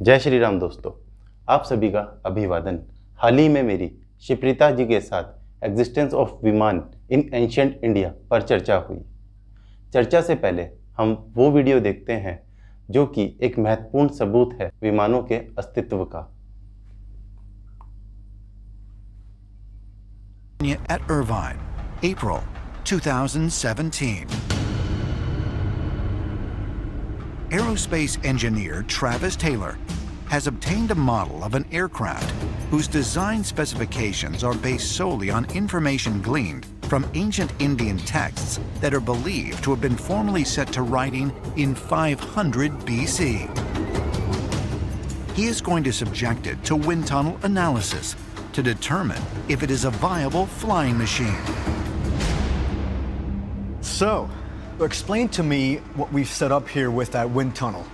जय श्री राम दोस्तों, आप सभी का अभिवादन। हाल ही में मेरी शिप्रिता जी के साथ एग्जिस्टेंस ऑफ विमान इन एंशिएंट इंडिया पर चर्चा हुई। चर्चा से पहले हम वो वीडियो देखते हैं जो कि एक महत्वपूर्ण सबूत है विमानों के अस्तित्व का। At Irvine, April 2017. Aerospace engineer Travis Taylor has obtained a model of an aircraft whose design specifications are based solely on information gleaned from ancient Indian texts that are believed to have been formally set to writing in 500 BC. He is going to subject it to wind tunnel analysis to determine if it is a viable flying machine. So, explain to me what we've set up here with that wind tunnel.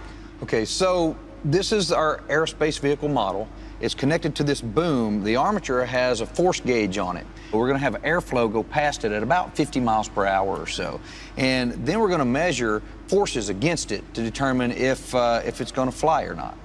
Okay, so this is our aerospace vehicle model. It's connected to this boom. The armature has a force gauge on it. We're going to have airflow go past it at about 50 miles per hour or so. And then we're going to measure forces against it to determine if it's going to fly or not.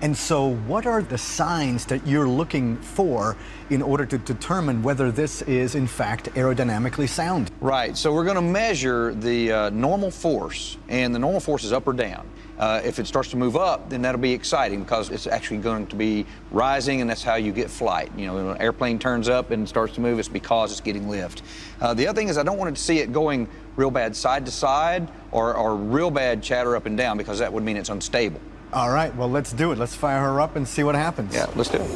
And so, what are the signs that you're looking for in order to determine whether this is, in fact, aerodynamically sound? Right, so we're going to measure the normal force, and the normal force is up or down. If it starts to move up, then that'll be exciting because it's actually going to be rising, and that's how you get flight. You know, when an airplane turns up and starts to move, it's because it's getting lift. The other thing is I don't want to see it going real bad side to side or real bad chatter up and down because that would mean it's unstable. All right, well, let's do it. Let's fire her up and see what happens. Yeah, let's do it.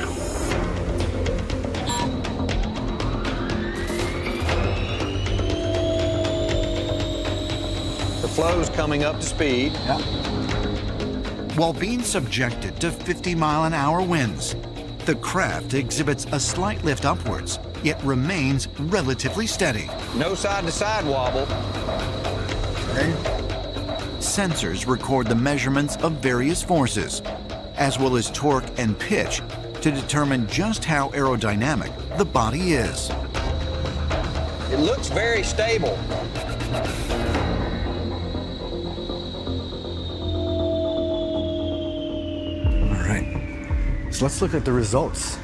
The flow's coming up to speed. Yeah. While being subjected to 50-mile-an-hour winds, the craft exhibits a slight lift upwards, yet remains relatively steady. No side-to-side wobble. Okay. Sensors record the measurements of various forces, as well as torque and pitch, to determine just how aerodynamic the body is. It looks very stable. All right. So let's look at the results.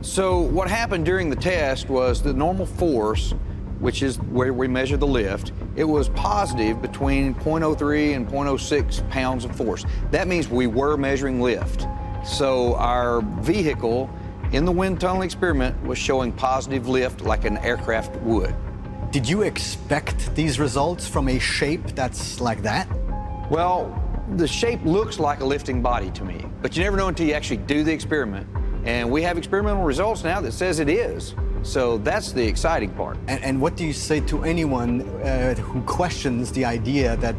So what happened during the test was the normal force, which is where we measure the lift, it was positive between 0.03 and 0.06 pounds of force. That means we were measuring lift. So our vehicle in the wind tunnel experiment was showing positive lift like an aircraft would. Did you expect these results from a shape that's like that? Well, the shape looks like a lifting body to me, but you never know until you actually do the experiment. And we have experimental results now that says it is. So that's the exciting part. And what do you say to anyone who questions the idea that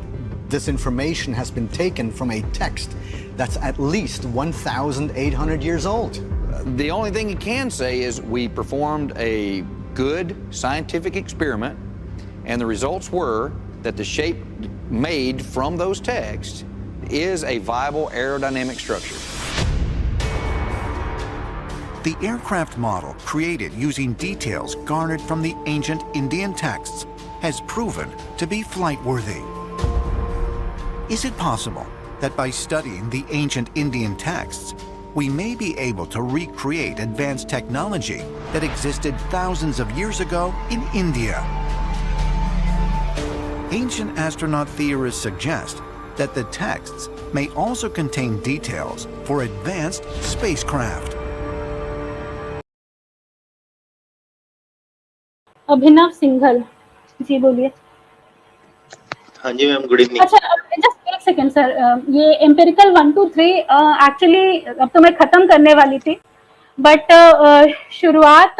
this information has been taken from a text that's at least 1,800 years old? The only thing you can say is we performed a good scientific experiment, and the results were that the shape made from those texts is a viable aerodynamic structure. The aircraft model, created using details garnered from the ancient Indian texts, has proven to be flight-worthy. Is it possible that by studying the ancient Indian texts, we may be able to recreate advanced technology that existed thousands of years ago in India? Ancient astronaut theorists suggest that the texts may also contain details for advanced spacecraft. अभिनव सिंघल जी बोलिए। हाँ जी ma'am, good evening. अच्छा, just एक second sir, ये empirical 1 2 3 actually अब तो मैं खत्म करने वाली थी, बट शुरुआत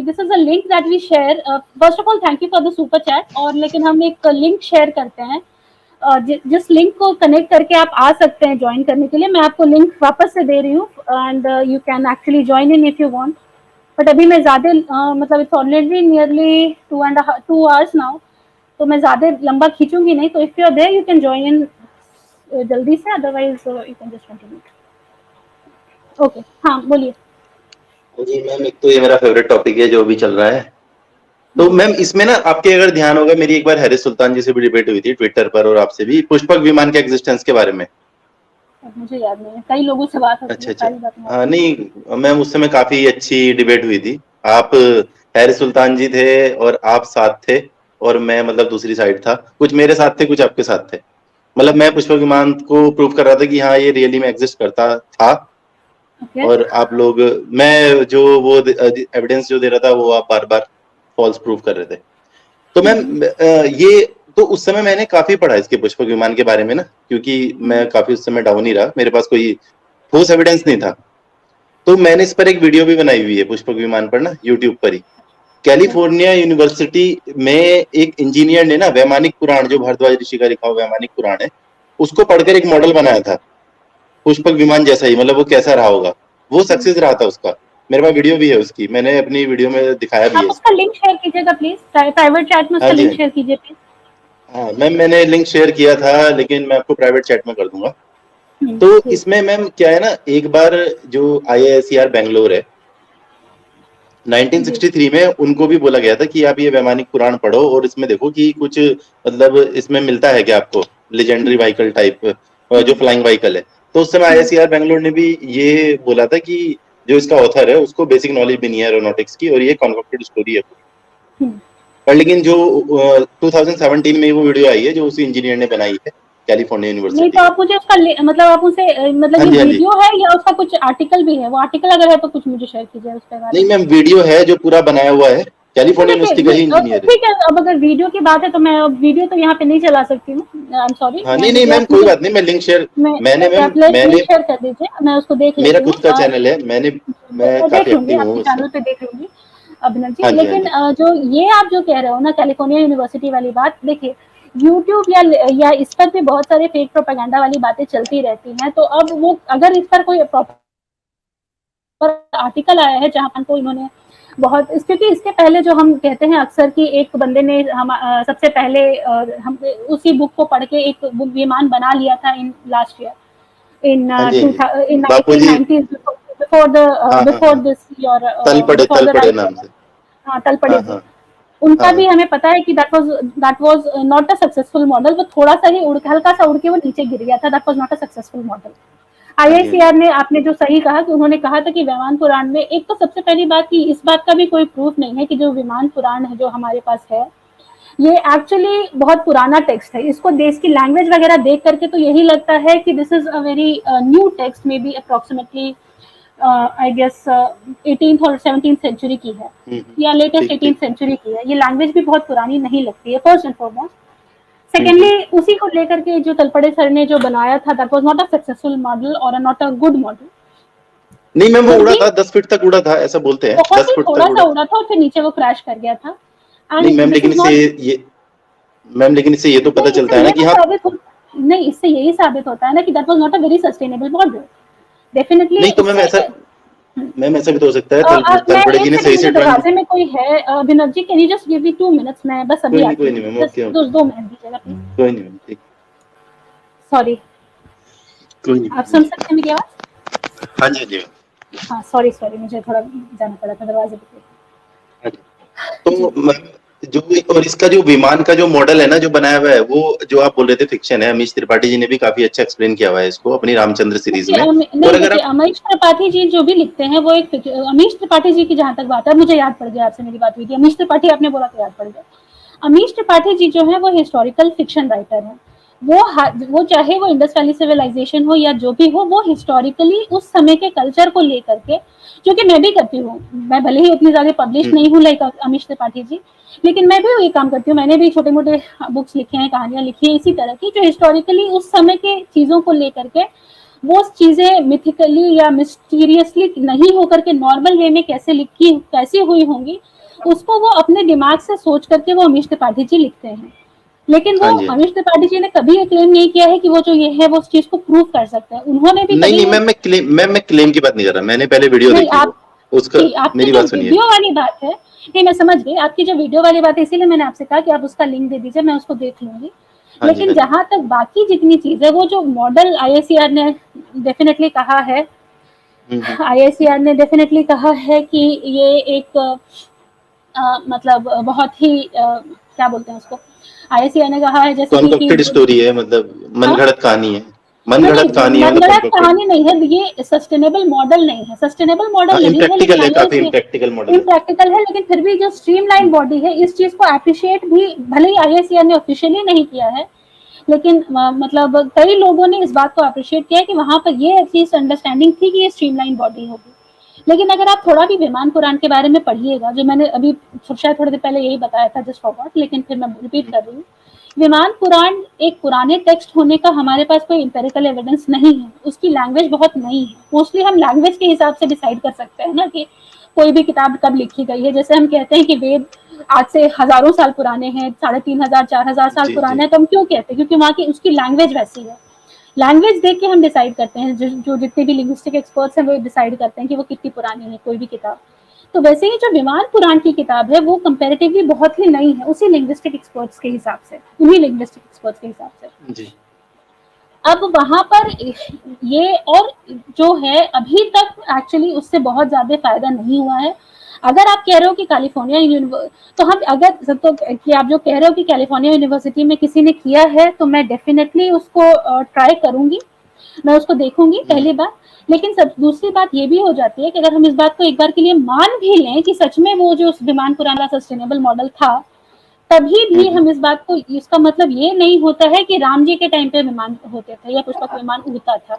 this is a link that we share. First of all thank you for the super chat. और लेकिन हम एक लिंक शेयर करते हैं, जिस लिंक को कनेक्ट करके आप आ सकते हैं ज्वाइन करने के लिए। मैं आपको लिंक वापस से दे रही हूँ and you can actually join in if you want. But अभी मैं ज़्यादा मतलब it's already nearly 2 hours now, तो मैं ज़्यादा लंबा खींचूंगी नहीं। तो if you are there you can join in जल्दी से, otherwise you can just continue. Okay, हाँ बोलिए। जी मैम, एक तो ये मेरा फेवरेट टॉपिक है जो अभी चल रहा है। तो मैम इसमें ना आपके अगर ध्यान होगा, मेरी एक बार हैरिस सुल्तान जी से भी डिबेट हुई थी ट्विटर पर, और आपसे भी, पुष्पक विमान के एग्जिस्टेंस के बारे में। अब मुझे याद नहीं है, कई लोगों से बात होती अच्छा है, अच्छा। सारी बात नहीं हाँ होती। नहीं मैम, उस समय काफी अच्छी डिबेट हुई थी। आप हैरिस सुल्तान जी थे और आप साथ थे, और मैं मतलब दूसरी साइड था, कुछ मेरे साथ थे कुछ आपके साथ थे। मतलब मैं पुष्पक विमान को प्रूव कर रहा था कि हाँ ये रियली में एग्जिस्ट करता था, ओके। और आप लोग, मैं जो वो एविडेंस जो दे रहा था वो आप बार बार फॉल्स प्रूव कर रहे थे। तो मैम ये तो उस समय मैंने काफी पढ़ा इसके पुष्पक विमान के बारे में ना, क्योंकि मैं काफी उस समय डाउन ही रहा, मेरे पास कोई ठोस एविडेंस नहीं था। तो मैंने इस पर एक वीडियो भी बनाई हुई है पुष्पक विमान पर ना, यूट्यूब पर ही। कैलिफोर्निया यूनिवर्सिटी में एक इंजीनियर ने ना वैमानिक पुराण, जो भारद्वाज ऋषि का लिखा हुआ वैमानिक पुराण है, उसको पढ़कर एक मॉडल बनाया था पुष्पक विमान जैसा ही, मतलब वो कैसा रहा होगा, वो सक्सेस रहा था उसका। मेरे पास वीडियो भी है उसकी, मैंने अपनी वीडियो में दिखाया भी आप है उसका इसको। लिंक शेयर कीजिएगा प्लीज, प्राइवेट चैट में हाँ उसका जी लिंक हाँ जी। शेयर कीजिए प्लीज। हाँ मैम, मैंने लिंक शेयर किया था, लेकिन मैं आपको प्राइवेट चैट में कर दूंगा। तो प्लीज। इसमें मैम क्या है ना, एक बार जो IISER बैंगलोर है, जी 1963 में उनको भी बोला गया था कि आप ये वैमानिक पुराण पढ़ो, और इसमें देखो कि कुछ मतलब इसमें मिलता है क्या आपको, लेजेंडरी व्हीकल टाइप जो फ्लाइंग व्हीकल है। तो उस समय IISER बैंगलोर ने भी ये बोला था कि जो इसका ऑथर है उसको बेसिक नॉलेज भी नहीं है एरोनॉटिक्स की, और ये कॉन्कॉक्टेड स्टोरी है पूरी। पर लेकिन जो 2017 में वो वीडियो आई है जो उसी इंजीनियर ने बनाई है कैलिफोर्निया नहीं, यूनिवर्सिटी तो के। आप मुझे उसका मतलब आप उसे मतलब हाँ ये जी हाँ जी। वीडियो है या उसका कुछ आर्टिकल भी है? वो आर्टिकल अगर है तो कुछ मुझे शेयर कीजिए उसके बारे नहीं में। मैम, वीडियो है जो पूरा बनाया हुआ है, तो कैलिफोर्निया देखिए यूनिवर्सिटी का ही इंजीनियर है। ठीक है, अब अगर वीडियो की बात है तो मैं अब वीडियो तो यहाँ पे नहीं चला सकती हूँ, आई एम सॉरी। हाँ नहीं नहीं मुझे मैम, आप कोई मुझे बात नहीं, मैं लिंक शेयर, मैं मैंने मैम आप लिंक मैंने शेयर कर दीजिए, मैं उसको देख मेरा लेती हूँ। खुद का चैनल है, मैं मैं देख काफी लूंगी, एक्टिव हूँ आपके उसमें। चैनल पे देख लूंगी अभिनव जी। हाँ जी हाँ लेकिन जी। जो ये आप जो कह रहे हो ना कैलिफोर्निया यूनिवर्सिटी वाली बात, देखिए यूट्यूब या इस पर भी बहुत सारे फेक प्रोपेगेंडा वाली बातें चलती रहती हैं। तो अब वो अगर इस पर कोई आर्टिकल आया है जहां को इन्होंने बहुत, क्योंकि इसके पहले जो हम कहते हैं अक्सर कि एक बंदे ने सबसे पहले हम उसी बुक को पढ़ के एक विमान बना लिया था इन लास्ट ईयर इन हाँ जी हाँ जी। इन बापू जी। 1990s बिफोर द हाँ हाँ बिफोर हाँ। दिस योर बिफोर तल द पड़े राइट। नाम से। हाँ, तलपड़े हाँ जी। हाँ उनका हाँ भी हाँ। हमें पता है कि that was not a successful model. वो थोड़ा सा ही हल्का सा उड़ के वो नीचे गिर गया था। That was not a successful model. हाँ जी हाँ जी। IICR ने, आपने जो सही कहा कि उन्होंने कहा था कि विमान पुराण में, एक तो सबसे पहली बात कि इस बात का भी कोई प्रूफ नहीं है कि जो विमान पुराण है जो हमारे पास है ये एक्चुअली बहुत पुराना टेक्स्ट है। इसको देश की लैंग्वेज वगैरह देख करके तो यही लगता है कि this is a very new text, maybe approximately I guess 18th और 17th सेंचुरी की है या लेटेस्ट ठीक 18th ठीक। सेंचुरी की है। ये लैंग्वेज भी बहुत पुरानी नहीं लगती है, first and foremost. Hmm. Secondly, उसी को लेकर के जो तलपड़े सर ने जो बनाया था, that was not a successful model और नॉट अ गुड मॉडल। नहीं मैम, वो फिर उड़ा भी था, 10 फीट तक उड़ा था ऐसा बोलते हैं, बहुत दस ही फुट थोड़ा तक सा उड़ा था। उड़ा था और फिर नीचे वो क्रैश कर गया था। नहीं एंड मैम, दिस लेकिन इज इससे नॉट, ये मैम लेकिन इससे ये तो पता नहीं, इससे चलता है ना ये कि तो हाँ। साबित हो, नहीं, इससे यही साबित होता है ना कि that was not a very sustainable model. Definitely नहीं तो मैम उससे ऐसा, मैम ऐसा भी तो हो सकता है मैं तलपड़े जी एक ने सेकंड, सही मुझे से ड्राइंग। दरवाजे में कोई है। Abhinav ji, can you just give me 2 minutes? मैं बस अभी आती कोई हूँ, नहीं मैम, जस्ट ओके दो ओके। 2 मिनट दीजिएगा प्लीज। कोई नहीं मैम, ठीक। सॉरी, कोई नहीं आप मैम, सुन जी। सकते हैं मेरी आवाज? हाँ जी हाँ जी। हाँ, सॉरी सॉरी, मुझे थोड़ा जाना पड़ा था दरवाजे पे। हाँ जी। जी। तो मैम, जो और इसका जो विमान का जो मॉडल है ना जो बनाया हुआ है, वो जो आप बोल रहे थे फिक्शन है, अमीश त्रिपाठी जी ने भी काफी अच्छा एक्सप्लेन किया हुआ है इसको अपनी रामचंद्र सीरीज देखिए में। नहीं, और अगर देखिए आप, अमीश त्रिपाठी जी जो भी लिखते हैं वो एक अमीश त्रिपाठी जी की जहां तक बात है, मुझे याद पड़ गया, आपसे मेरी बात हुई थी, अमीश त्रिपाठी आपने बोला तो याद पड़ गया। अमीश त्रिपाठी जी जो है वो हिस्टोरिकल फिक्शन राइटर है। वो चाहे वो इंडस वैली सिविलाइजेशन हो या जो भी हो, वो हिस्टोरिकली उस समय के कल्चर को लेकर के, जो कि मैं भी करती हूँ, मैं भले ही उतनी ज्यादा पब्लिश नहीं हूँ लाइक अमीश त्रिपाठी जी, लेकिन मैं भी ये काम करती हूँ। मैंने भी छोटे मोटे बुक्स लिखे हैं, कहानियां लिखी है इसी तरह की, जो हिस्टोरिकली उस समय के चीजों को लेकर के, वो चीजें मिथिकली या मिस्टीरियसली नहीं होकर के नॉर्मल वे में कैसे हुई होंगी, उसको वो अपने दिमाग से सोच करके वो अमीश त्रिपाठी जी लिखते हैं। लेकिन वो हाँ जी हाँ जी। अमीश त्रिपाठी जी ने कभी ये क्लेम नहीं किया है कि वो जो ये है वो उस चीज को प्रूव कर सकते हैं। उन्होंने भी नहीं कभी नहीं ये, मैम, मैं क्लेम की बात नहीं कर रहा, मैंने पहले वीडियो नहीं, देखी वो उसका। आपकी मेरी जो बात सुनिए। वीडियो वाली बात है, नहीं मैं समझ गई आपकी जो वीडियो वाली बात है, इसीलिए मैंने आपसे कहा कि आप उसका लिंक दे दीजिए, मैं उसको देख लूंगी। हाँ जी लेकिन हाँ जी। जहां तक बाकी जितनी चीज है, वो जो मॉडल IICR ने डेफिनेटली कहा है, हम्म। IICR ने डेफिनेटली कहा है कि ये एक मतलब बहुत ही क्या बोलते हैं उसको, ISCR ने कहा है जैसे कॉन्कॉक्टेड स्टोरी है, मतलब मनगढ़ंत कहानी है, मनगढ़ंत कहानी है, मतलब मनगढ़ंत कॉन्कॉक्टेड। कहानी नहीं है, ये सस्टेनेबल मॉडल नहीं है, सस्टेनेबल मॉडल नहीं है, इम्प्रैक्टिकल है, लेकिन काफी इम्प्रैक्टिकल मॉडल है। इम्प्रैक्टिकल है, लेकिन फिर भी जो स्ट्रीमलाइन बॉडी है इस चीज को अप्रिशिएट भी भले ही ISCR ने ऑफिशियली नहीं किया है, लेकिन मतलब कई लोगों ने इस बात को अप्रिशिएट किया कि वहां पर ये एटलीस्ट अंडरस्टैंडिंग थी कि ये स्ट्रीमलाइन बॉडी होगी। लेकिन अगर आप थोड़ा भी विमान पुराण के बारे में पढ़िएगा, जो मैंने अभी शायद थोड़ी देर पहले यही बताया था, जस्ट फॉरगॉट, लेकिन फिर मैं रिपीट कर रही हूँ। विमान पुराण एक पुराने टेक्स्ट होने का हमारे पास कोई एम्पेरिकल एविडेंस नहीं है, उसकी लैंग्वेज बहुत नई है। मोस्टली हम लैंग्वेज के हिसाब से डिसाइड कर सकते हैं ना कि कोई भी किताब कब लिखी गई है। जैसे हम कहते हैं कि वेद आज से हजारों साल पुराने हैं, 3500 4000 साल पुराने हैं, तो हम क्यों कहते हैं? क्योंकि वहाँ की उसकी लैंग्वेज वैसी है। लैंग्वेज देख के हम डिसाइड करते हैं, जो जितने भी लिंग्विस्टिक एक्सपर्ट्स हैं वो डिसाइड करते हैं कि वो कितनी पुरानी है कोई भी किताब। तो वैसे ही जो विमान पुराण की किताब है वो कंपैरेटिवली बहुत ही नई है उसी लिंग्विस्टिक एक्सपर्ट्स के हिसाब से, उन्हीं लिंग्विस्टिक एक्सपर्ट्स के हिसाब से जी। अब वहां पर ये और जो है अभी तक एक्चुअली उससे बहुत ज्यादा फायदा नहीं हुआ है। अगर आप कह रहे हो कि कैलिफोर्निया तो हम अगर तो कि आप जो कह रहे हो कि कैलिफोर्निया यूनिवर्सिटी में किसी ने किया है, तो मैं डेफिनेटली उसको ट्राई करूंगी, मैं उसको देखूंगी पहली बार। लेकिन सब दूसरी बात ये भी हो जाती है कि अगर हम इस बात को एक बार के लिए मान भी लें कि सच में वो जो विमान पुराण का सस्टेनेबल मॉडल था, तभी भी हम इस बात को, इसका मतलब ये नहीं होता है कि राम जी के टाइम पे विमान होते थे या पुष्पक विमान उड़ता था,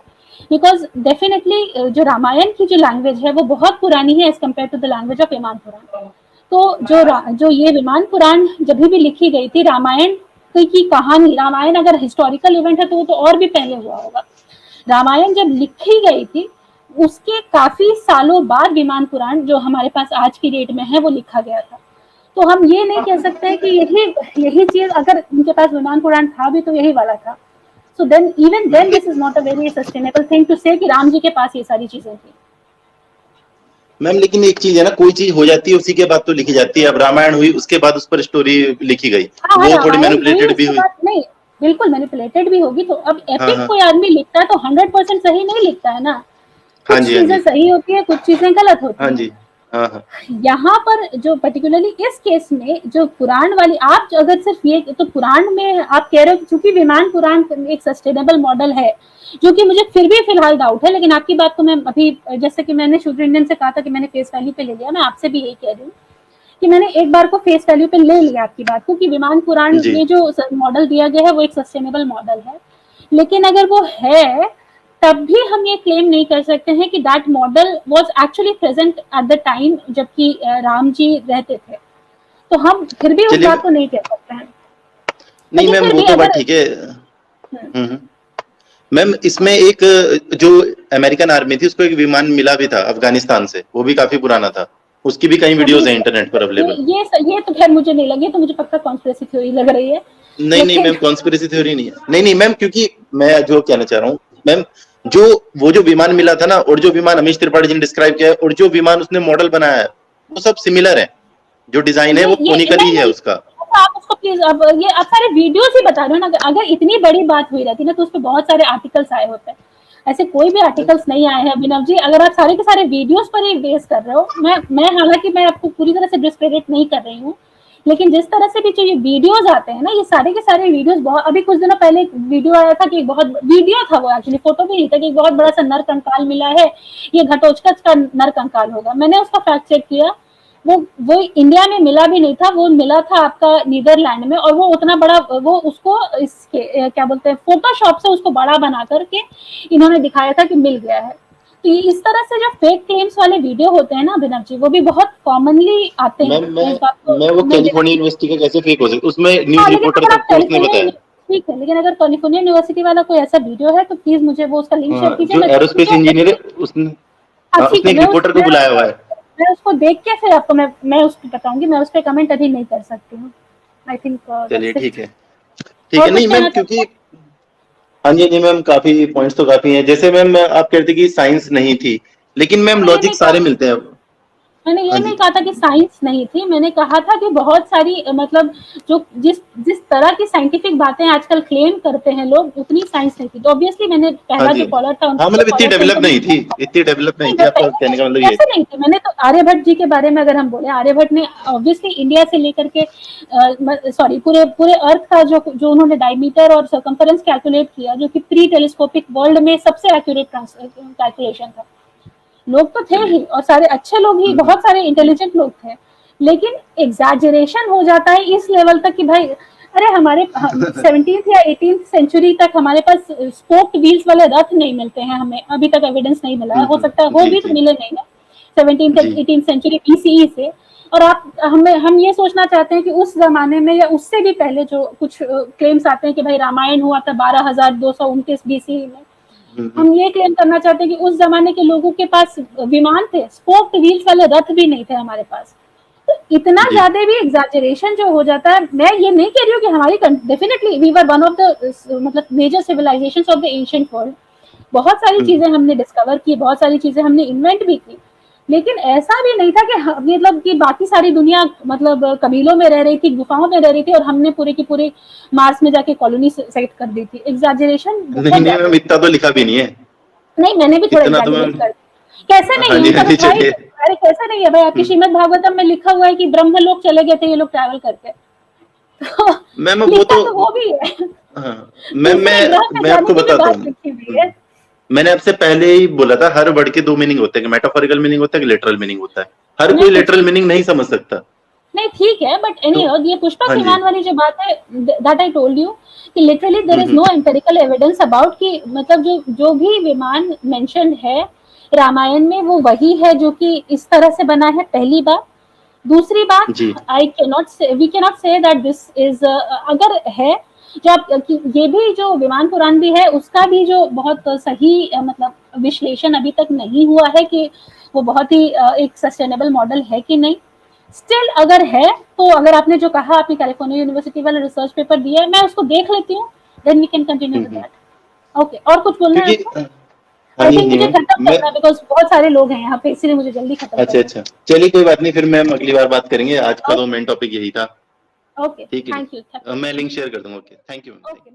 बिकॉज डेफिनेटली जो रामायण की जो लैंग्वेज है वो बहुत पुरानी है as compared to the language of Viman Puran. तो जो ये विमान पुराण जब भी लिखी गई थी, रामायण की कहानी, रामायण अगर हिस्टोरिकल इवेंट है तो वो तो और भी पहले हुआ होगा। रामायण जब लिखी गई थी उसके काफी सालों बाद विमान पुराण जो हमारे पास आज की डेट में है वो लिखा गया था। तो हम ये नहीं कह सकते कि यही चीज अगर उनके पास विमान पुराण था भी तो यही वाला था। So then even then this is not a very sustainable thing to say कि राम जी के पास ये सारी चीजें थी। मैम लेकिन एक चीज है ना, कोई चीज हो जाती है उसी के बाद तो लिखी जाती है। अब रामायण हुई, उसके बाद उस पर स्टोरी लिखी गई, वो थोड़ी मैनिपुलेटेड भी हुई। नहीं, बिल्कुल मैनिपुलेटेड भी होगी। तो अब एपिक कोई आदमी लिखता है तो 100% सही नहीं लिखता है ना, कुछ चीजें सही होती है, कुछ चीजें गलत होती है। जी। यहाँ पर जो पर्टिकुलरली इस केस में जो पुराण वाली, आप अगर सिर्फ ये तो पुराण में आप कह रहे हो चूंकि विमान पुराण एक सस्टेनेबल मॉडल है, जो कि मुझे फिर भी फिलहाल डाउट है, लेकिन आपकी बात को मैं अभी जैसे कि मैंने शूद्र इंडियन से कहा था कि मैंने फेस वैल्यू पे ले लिया, मैं आपसे भी यही कह रही हूँ कि मैंने एक बार को फेस वैल्यू पे ले लिया आपकी बात को कि विमान पुराण में जो मॉडल दिया गया है वो एक सस्टेनेबल मॉडल है। लेकिन अगर वो है तब भी हम ये क्लेम नहीं कर सकते हैं कि that model was actually present at the time जबकि राम जी रहते थे। तो हम फिर भी उस बात को नहीं कह सकते हैं। नहीं मैम, वो तो बात ठीक है। मैम इसमें एक जो अमेरिकन आर्मी थी उसको एक विमान मिला भी था अफगानिस्तान से, वो भी काफी पुराना था, उसकी भी कई वीडियोस हैं इंटरनेट पर अवेलेबल। ये तो खैर मुझे नहीं लगी, तो मुझे पक्का कॉन्स्पिरेसी थ्योरी लग रही है। नहीं मैम, कॉन्स्पिरेसी थ्योरी नहीं है। नहीं मैम, क्योंकि मैं जो कहना चाह रहा हूँ मैम, वो जो विमान मिला था ना, और जो विमान अमीश त्रिपाठी जी ने डिस्क्राइब किया है, और जो विमान उसने मॉडल बनाया है, वो सब सिमिलर है। जो डिजाइन है वो कोनिकल ही है उसका। आप उसको प्लीज, अब ये आप सारे वीडियोस ही बता रहे हो ना। अगर इतनी बड़ी बात हुई रहती ना तो उस पर बहुत सारे आर्टिकल्स आए होते हैं। ऐसे कोई भी आर्टिकल्स नहीं आए हैं अभिनव जी, अगर आप सारे के सारे वीडियोस पर ही बेस कर रहे हो। मैं हालांकि मैं आपको पूरी तरह से डिस्क्रेडिट नहीं कर रही हूँ, लेकिन जिस तरह से भी जो ये वीडियोस आते हैं ना, ये सारे के सारे वीडियोस बहुत, अभी कुछ दिनों पहले एक वीडियो आया था कि एक बहुत वीडियो था, वो एक्चुअली फोटो भी नहीं था, कि एक बहुत बड़ा सा नर कंकाल मिला है, ये घटोत्कच का नर कंकाल होगा। मैंने उसका फैक्ट चेक किया, वो इंडिया में मिला भी नहीं था, वो मिला था आपका नीदरलैंड में, और वो उतना बड़ा, वो उसको इसके क्या बोलते हैं, फोटोशॉप से उसको बड़ा बना करके इन्होंने दिखाया था कि मिल गया है। तो इस तरह से जो फेक क्लेम्स वाले वीडियो होते हैं ना अभिनव जी, वो भी बहुत कॉमनली आते हैं। मैं वो कैलिफोर्निया यूनिवर्सिटी का कैसे फेक हो सकता, उसमें न्यूज़ रिपोर्टर तक उसने बताया। ठीक है, लेकिन अगर कैलिफोर्निया यूनिवर्सिटी वाला कोई ऐसा वीडियो है तो प्लीज मुझे वो उसका लिंक शेयर कीजिए। जो एरोस्पेस इंजीनियर है उसने एक रिपोर्टर को बुलाया हुआ है, मैं उसको देख के फिर आपको मैं उसको बताऊंगी। मैं उस पर कमेंट अभी नहीं कर सकती हूँ, आई थिंक। चलिए ठीक है नहीं मैम, क्योंकि हाँ जी मैम, काफी पॉइंट्स तो काफी हैं। जैसे मैम आप कहते कि साइंस नहीं थी, लेकिन मैम लॉजिक सारे मिलते हैं। मैंने ये हाँ जी। नहीं कहा था कि साइंस नहीं थी, मैंने कहा था कि बहुत सारी मतलब जो जिस तरह की साइंटिफिक बातें आजकल क्लेम करते हैं लोग, उतनी साइंस नहीं थी। तो ऑब्वियसली मैंने हाँ पहला जी। जो कॉलर था हाँ, मतलब इतनी डेवलप नहीं थी, इतनी डेवलप नहीं थी, आपका कहने का मतलब ये कैसे नहीं थे। मैंने तो आर्यभट्ट जी के बारे में अगर हम बोले, आर्यभट्ट ने ऑब्वियसली इंडिया से लेकर के सॉरी पूरे पूरे अर्थ का जो उन्होंने डायमीटर और सर्कम्फरेंस कैलकुलेट किया, जो कि प्री टेलीस्कोपिक वर्ल्ड में सबसे एक्यूरेट कैलकुलेशन था। लोग तो थे ही, और सारे अच्छे लोग ही, बहुत सारे इंटेलिजेंट लोग थे, लेकिन एग्जैजरेशन हो जाता है इस लेवल तक कि भाई अरे हमारे 17th या 18th सेंचुरी तक हमारे पास स्पोक्ड व्हील्स वाले रथ नहीं मिलते हैं, हमें अभी तक एविडेंस नहीं मिला है, हो सकता है हो जी भी तो जी मिले नहीं ना 17th जी 18th सेंचुरी BCE से। और हम ये सोचना चाहते हैं कि उस जमाने में या उससे भी पहले जो कुछ क्लेम्स आते हैं कि भाई रामायण हुआ था 12,229 BCE में, हम ये क्लेम करना चाहते हैं कि उस जमाने के लोगों के पास विमान थे, स्पोक्ड व्हील्स वाले रथ भी नहीं थे हमारे पास। तो इतना जी ज्यादा भी एग्जैजरेशन जो हो जाता है, मैं ये नहीं कह रही हूँ कि हमारी definitely we were one of the मतलब major civilisations of the ancient world, बहुत सारी चीजें हमने डिस्कवर की, बहुत सारी चीजें हमने इन्वेंट भी की, लेकिन ऐसा भी नहीं था कि मतलब कि बाकी सारी दुनिया मतलब कबीलों में रह रही थी, गुफाओं में रह रही थी, और हमने पूरे की पूरी मार्स में जाके कॉलोनी सेट कर दी थी। एग्जैजरेशन नहीं बहुत नहीं ज्यादा मैम, है। इतना तो लिखा भी नहीं है, नहीं, मैंने भी थोड़ा इतना तो एग्जैजरेट मैम। कर, कैसे हाँ नहीं, जी उनका हाँ तो जी, था ही। चलिए। अरे कैसे नहीं है भाई, आपकी श्रीमद् भागवतम में लिखा हुआ है कि ब्रह्म लोक चले गए थे ये लोग ट्रैवल करके। तो मैम वो लिखा तो, तो वो भी है, हाँ मैम, दूसरे ग्रह पे मैं जाने आपको की भी बताता बात हूँ। लिखी हुई है। मैंने आपसे पहले ही बोला था, हर वर्ड के दो मीनिंग होते हैं, मेटाफोरिकल मीनिंग होता है कि लिटरल मीनिंग होता है। हर नहीं कोई कुछ लिटरल मीनिंग नहीं समझ सकता। नहीं ठीक है, बट तो एनी ये पुष्पक हाँ जी। विमान वाली जो बात है, दैट आई टोल्ड यू कि literally there is hmm. No empirical evidence about कि मतलब जो भी विमान मेंशन है रामायण में वो वही है जो कि इस तरह से बना है, पहली बात। दूसरी बात, जी I cannot say we cannot say that this is अगर है जो आप ये भी जो विमान पुराण भी है उसका भी जो बहुत सही मतलब विश्लेषण अभी तक नहीं हुआ है कि वो बहुत ही एक सस्टेनेबल मॉडल है कि नहीं। स्टिल अगर है तो अगर आपने जो कहा, आपने कैलिफोर्निया यूनिवर्सिटी वाला रिसर्च पेपर दिया है, मैं उसको देख लेती हूँ, then we can continue with that. Okay, और कुछ बोलना है क्योंकि आपको? हाँ आई जी हाँ थिंक जी मुझे मैम, खत्म मैं करना है बिकॉज बहुत सारे लोग हैं यहाँ पे, इसलिए मुझे जल्दी खत्म अच्छा करना अच्छा, चलिए कोई बात नहीं, फिर मैम अगली बार बात करेंगे, आज का है। तो मेन टॉपिक यही था। ओके, ठीक है थैंक यू। मैं लिंक शेयर कर दूंगा। Okay, thank you ma'am. Okay.